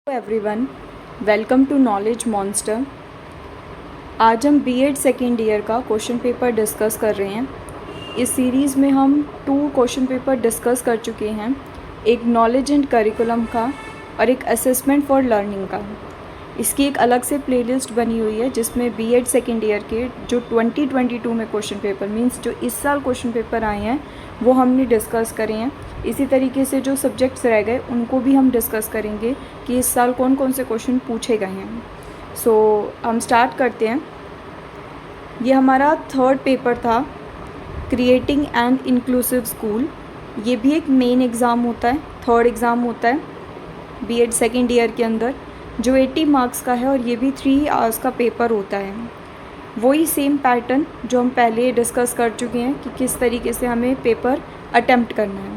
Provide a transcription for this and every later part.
Everyone, welcome to Knowledge Monster. आज हम BEd second year का क्वेश्चन पेपर डिस्कस कर रहे हैं। इस सीरीज़ में हम 2 क्वेश्चन पेपर डिस्कस कर चुके हैं, एक नॉलेज एंड करिकुलम का और एक असेसमेंट फॉर लर्निंग का। इसकी एक अलग से प्लेलिस्ट बनी हुई है जिसमें बीएड सेकेंड ईयर के जो 2022 में क्वेश्चन पेपर मींस जो इस साल क्वेश्चन पेपर आए हैं वो हमने डिस्कस करे हैं। इसी तरीके से जो सब्जेक्ट्स रह गए उनको भी हम डिस्कस करेंगे कि इस साल कौन कौन से क्वेश्चन पूछे गए हैं। सो हम स्टार्ट करते हैं। ये हमारा 3rd पेपर था, क्रिएटिंग एन इंक्लूसिव स्कूल। ये भी एक मेन एग्ज़ाम होता है, 3rd एग्ज़ाम होता है बीएड सेकेंड ईयर के अंदर, जो 80 मार्क्स का है और ये भी 3 आवर्स का पेपर होता है। वही सेम पैटर्न जो हम पहले डिस्कस कर चुके हैं कि किस तरीके से हमें पेपर अटेम्प्ट करना है।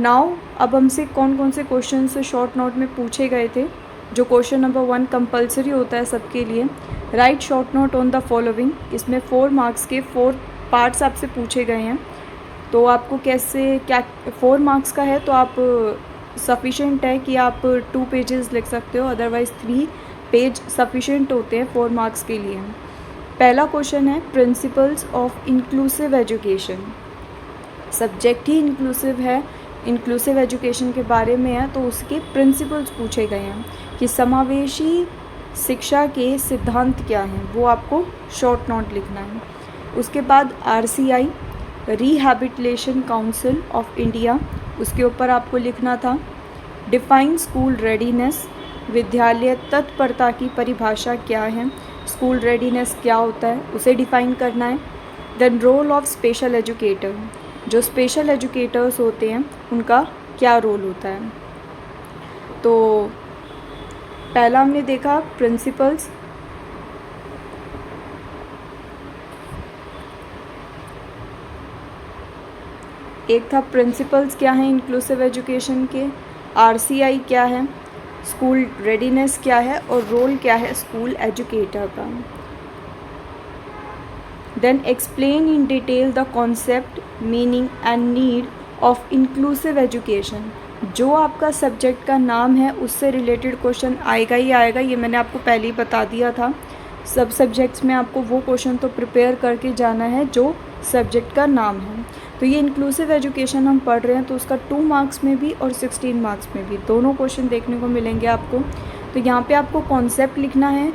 नाउ अब हमसे कौन कौन से क्वेश्चन शॉर्ट नोट में पूछे गए थे। जो क्वेश्चन नंबर 1 कंपलसरी होता है सबके लिए, right short note on the following. इसमें 4 मार्क्स के 4 पार्ट्स आपसे पूछे गए हैं। तो आपको कैसे क्या 4 मार्क्स का है तो आप सफिशेंट है कि आप 2 पेजेस लिख सकते हो, अदरवाइज़ 3 पेज सफिशेंट होते हैं 4 मार्क्स के लिए। पहला क्वेश्चन है principles of inclusive education. Subject he inclusive है, इंक्लूसिव एजुकेशन के बारे में है, तो उसके प्रिंसिपल्स पूछे गए हैं कि समावेशी शिक्षा के सिद्धांत क्या हैं, वो आपको शॉर्ट नोट लिखना है। उसके बाद RCI rehabilitation council of India, उसके ऊपर आपको लिखना था। डिफाइन स्कूल रेडीनेस, विद्यालय तत्परता की परिभाषा क्या है, स्कूल रेडीनेस क्या होता है उसे डिफ़ाइन करना है। Then role of special educator, जो स्पेशल एजुकेटर्स होते हैं उनका क्या रोल होता है। तो पहला हमने देखा प्रिंसिपल्स, एक था प्रिंसिपल्स क्या है इंक्लूसिव एजुकेशन के, RCI क्या है, स्कूल रेडीनेस क्या है और रोल क्या है स्कूल एजुकेटर का। Then explain in detail the concept, meaning and need of inclusive education. जो आपका सब्जेक्ट का नाम है उससे रिलेटेड क्वेश्चन आएगा ही आएगा, ये मैंने आपको पहले ही बता दिया था। सब सब्जेक्ट्स में आपको वो क्वेश्चन तो प्रिपेयर करके जाना है जो सब्जेक्ट का नाम है। तो ये इंक्लूसिव एजुकेशन हम पढ़ रहे हैं तो उसका 2 मार्क्स में भी और 16 मार्क्स में भी दोनों क्वेश्चन देखने को मिलेंगे आपको। तो यहाँ पे आपको कॉन्सेप्ट लिखना है,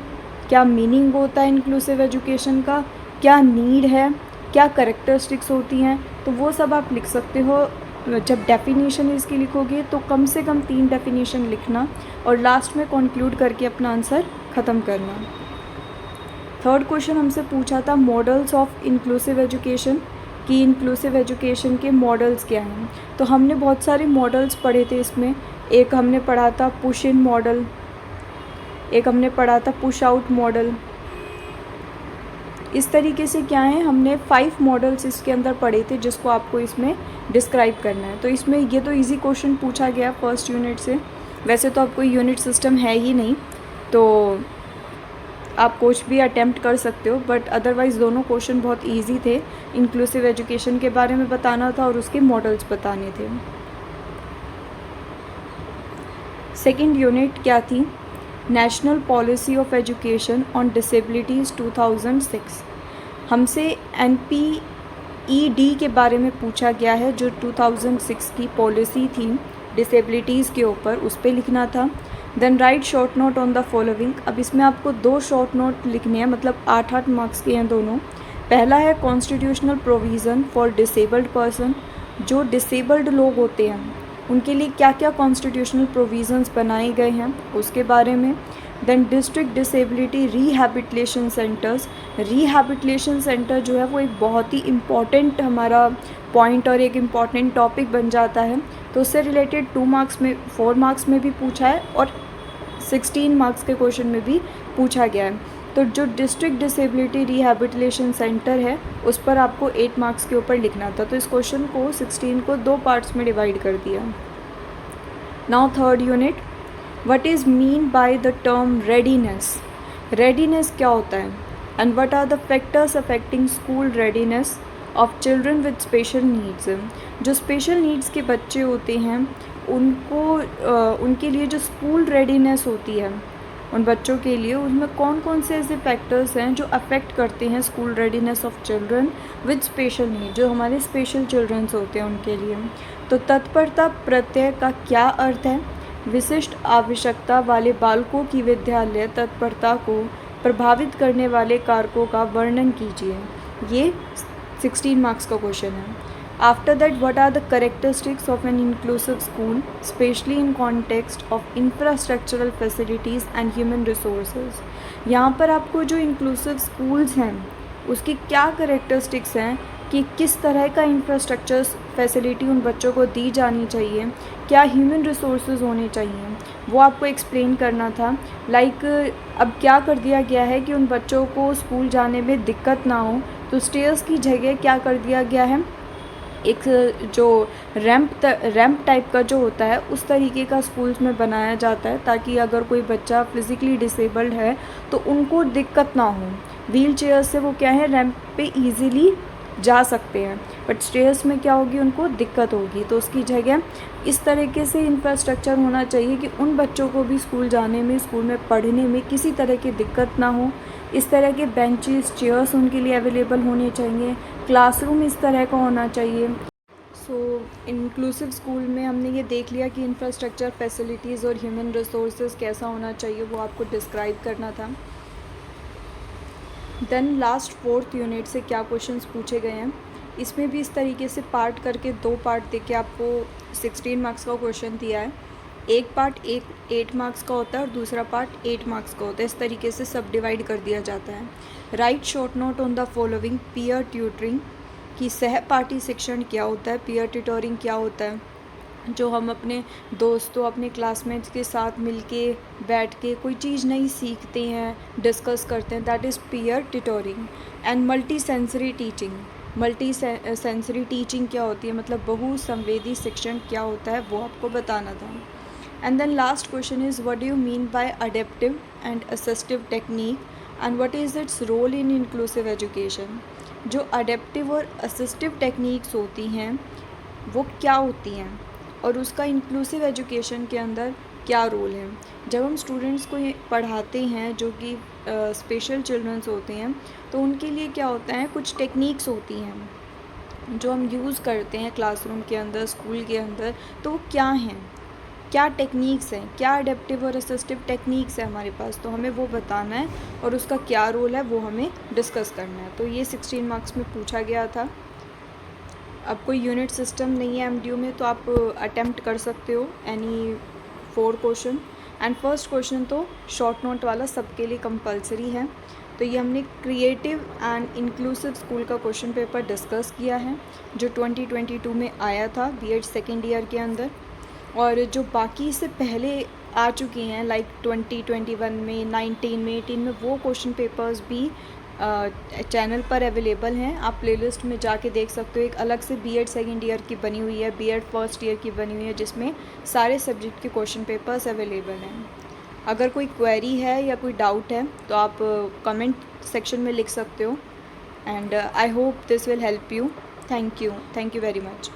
क्या मीनिंग होता है इंक्लूसिव एजुकेशन का, क्या नीड है, क्या करेक्टरिस्टिक्स होती हैं, तो वो सब आप लिख सकते हो। जब डेफिनेशन इसकी लिखोगे तो कम से कम 3 डेफिनेशन लिखना और लास्ट में कंक्लूड करके अपना आंसर ख़त्म करना। 3rd क्वेश्चन हमसे पूछा था मॉडल्स ऑफ इंक्लूसिव एजुकेशन, कि इंक्लूसिव एजुकेशन के मॉडल्स क्या हैं। तो हमने बहुत सारे मॉडल्स पढ़े थे इसमें। एक हमने पढ़ा था पुश इन मॉडल, एक हमने पढ़ा था पुश आउट मॉडल। इस तरीके से क्या है, हमने 5 मॉडल्स इसके अंदर पढ़े थे जिसको आपको इसमें डिस्क्राइब करना है। तो इसमें ये तो इजी क्वेश्चन पूछा गया फर्स्ट यूनिट से। वैसे तो अब कोई यूनिट सिस्टम है ही नहीं तो आप कुछ भी अटेम्प्ट कर सकते हो, बट अदरवाइज़ दोनों क्वेश्चन बहुत इजी थे। इंक्लूसिव एजुकेशन के बारे में बताना था और उसके मॉडल्स बताने थे। सेकेंड यूनिट क्या थी, national policy of education on disabilities 2006। हमसे NPED के बारे में पूछा गया है, जो 2006 की पॉलिसी थी डिसेबिलिटीज़ के ऊपर, उस पर लिखना था। Then write short note on the following. अब इसमें आपको 2 शॉर्ट नोट लिखने हैं, मतलब 8-8 मार्क्स के हैं दोनों। पहला है constitutional provision for disabled person, जो डिसेबल्ड लोग होते हैं उनके लिए क्या क्या कॉन्स्टिट्यूशनल प्रोविज़न्स बनाए गए हैं उसके बारे में। Then district disability rehabilitation centres. Rehabilitation centre जो है वो एक बहुत ही इम्पॉर्टेंट हमारा पॉइंट और एक इम्पॉर्टेंट टॉपिक बन जाता है। तो उससे रिलेटेड 2 मार्क्स में 4 मार्क्स में भी पूछा है और 16 मार्क्स के क्वेश्चन में भी पूछा गया है। तो जो डिस्ट्रिक्ट डिसेबिलिटी रिहैबिलिटेशन सेंटर है उस पर आपको 8 मार्क्स के ऊपर लिखना था। तो इस क्वेश्चन को 16 को 2 पार्ट्स में डिवाइड कर दिया। Now 3rd unit, what is mean by the term readiness. Readiness क्या होता है and what are the factors affecting school readiness of children with special needs. जो स्पेशल नीड्स के बच्चे होते हैं उनके लिए जो स्कूल रेडीनेस होती है उन बच्चों के लिए, उसमें कौन कौन से ऐसे फैक्टर्स हैं जो अफेक्ट करते हैं school readiness of children with special need, जो हमारे स्पेशल चिल्ड्रंस होते हैं उनके लिए। तो तत्परता प्रत्यय का क्या अर्थ है? विशिष्ट आवश्यकता वाले बालकों की विद्यालय तत्परता को प्रभावित करने वाले कारकों का वर्णन कीजिए। ये 16 मार्क्स का क्वेश्चन है। After that, what are the characteristics of an inclusive school specially in context of infrastructural facilities and human resources. यहाँ पर आपको जो इंक्लूसिव स्कूल्स हैं उसकी क्या कैरेक्टरिस्टिक्स हैं कि किस तरह का इंफ्रास्ट्रक्चर फैसिलिटी उन बच्चों को दी जानी चाहिए, क्या ह्यूमन रिसोर्सेज होने चाहिए, वो आपको एक्सप्लेन करना था। अब क्या कर दिया गया है कि उन बच्चों को स्कूल जाने में दिक्कत ना हो, तो स्टेयर्स की जगह क्या कर दिया गया है, एक जो रैंप टाइप का जो होता है उस तरीके का स्कूल्स में बनाया जाता है, ताकि अगर कोई बच्चा फिज़िकली डिसेबल्ड है तो उनको दिक्कत ना हो। व्हील चेयर से वो क्या है, रैंप पे ईज़िली जा सकते हैं, बट स्टेयर्स में क्या होगी, उनको दिक्कत होगी। तो उसकी जगह इस तरीके से इंफ्रास्ट्रक्चर होना चाहिए कि उन बच्चों को भी स्कूल जाने में, स्कूल में पढ़ने में किसी तरह की दिक्कत ना हो। इस तरह के बेंचेस, चेयर्स उनके लिए अवेलेबल होने चाहिए। क्लासरूम इस तरह का होना चाहिए। सो इंक्लूसिव स्कूल में हमने ये देख लिया कि इंफ्रास्ट्रक्चर, फैसिलिटीज़ और ह्यूमन रिसोर्सेज कैसा होना चाहिए, वो आपको डिस्क्राइब करना था। देन लास्ट 4th यूनिट से क्या क्वेश्चंस पूछे गए हैं, इसमें भी इस तरीके से पार्ट करके 2 पार्ट देके आपको 16 मार्क्स का क्वेश्चन दिया है। एक पार्ट 8 मार्क्स का होता है और दूसरा पार्ट 8 मार्क्स का होता है। इस तरीके से सब डिवाइड कर दिया जाता है। Right short note on the following. Peer tutoring की सहपाठी शिक्षण क्या होता है, पीयर ट्यूटरिंग क्या होता है, जो हम अपने दोस्तों, अपने क्लासमेट्स के साथ मिलके बैठ के कोई चीज़ नई सीखते हैं, डिस्कस करते हैं, that is peer tutoring. And multi sensory teaching, multi sensory teaching क्या होती है, मतलब बहुसंवेदी शिक्षण क्या होता है, वो आपको बताना था। And then last question is what do you mean by adaptive and assistive technique and what is its role in inclusive education. जो अडेप्टिव और असिस्टिव टेक्निक्स होती हैं वो क्या होती हैं और उसका इंक्लूसिव एजुकेशन के अंदर क्या रोल है। जब हम स्टूडेंट्स को ये पढ़ाते हैं जो कि स्पेशल चिल्ड्रंस होते हैं, तो उनके लिए क्या होता है, कुछ टेक्निक्स होती हैं जो हम यूज़ करते हैं क्लासरूम के अंदर, स्कूल के अंदर। तो वो क्या हैं, क्या टेक्निक्स हैं, क्या अडेप्टिव और असिस्टिव टेक्निक्स है हमारे पास, तो हमें वो बताना है और उसका क्या रोल है वो हमें डिस्कस करना है। तो ये 16 मार्क्स में पूछा गया था। अब कोई यूनिट सिस्टम नहीं है एमडीयू में, तो आप अटेम्प्ट कर सकते हो any 4 question. And first question तो शॉर्ट नोट वाला सबके लिए कंपलसरी है। तो ये हमने क्रिएटिव एंड इंक्लूसिव स्कूल का क्वेश्चन पेपर डिस्कस किया है जो 2022 में आया था बीएड सेकेंड ईयर के अंदर। और जो बाकी से पहले आ चुकी हैं लाइक 2021 में, 19 में, 18 में, वो क्वेश्चन पेपर्स भी चैनल पर अवेलेबल हैं। आप प्लेलिस्ट में जाके देख सकते हो। एक अलग से बीएड सेकेंड ईयर की बनी हुई है, बीएड फर्स्ट ईयर की बनी हुई है, जिसमें सारे सब्जेक्ट के क्वेश्चन पेपर्स अवेलेबल हैं। अगर कोई क्वेरी है या कोई डाउट है तो आप कमेंट सेक्शन में लिख सकते हो। And I hope this will help you. Thank you very much.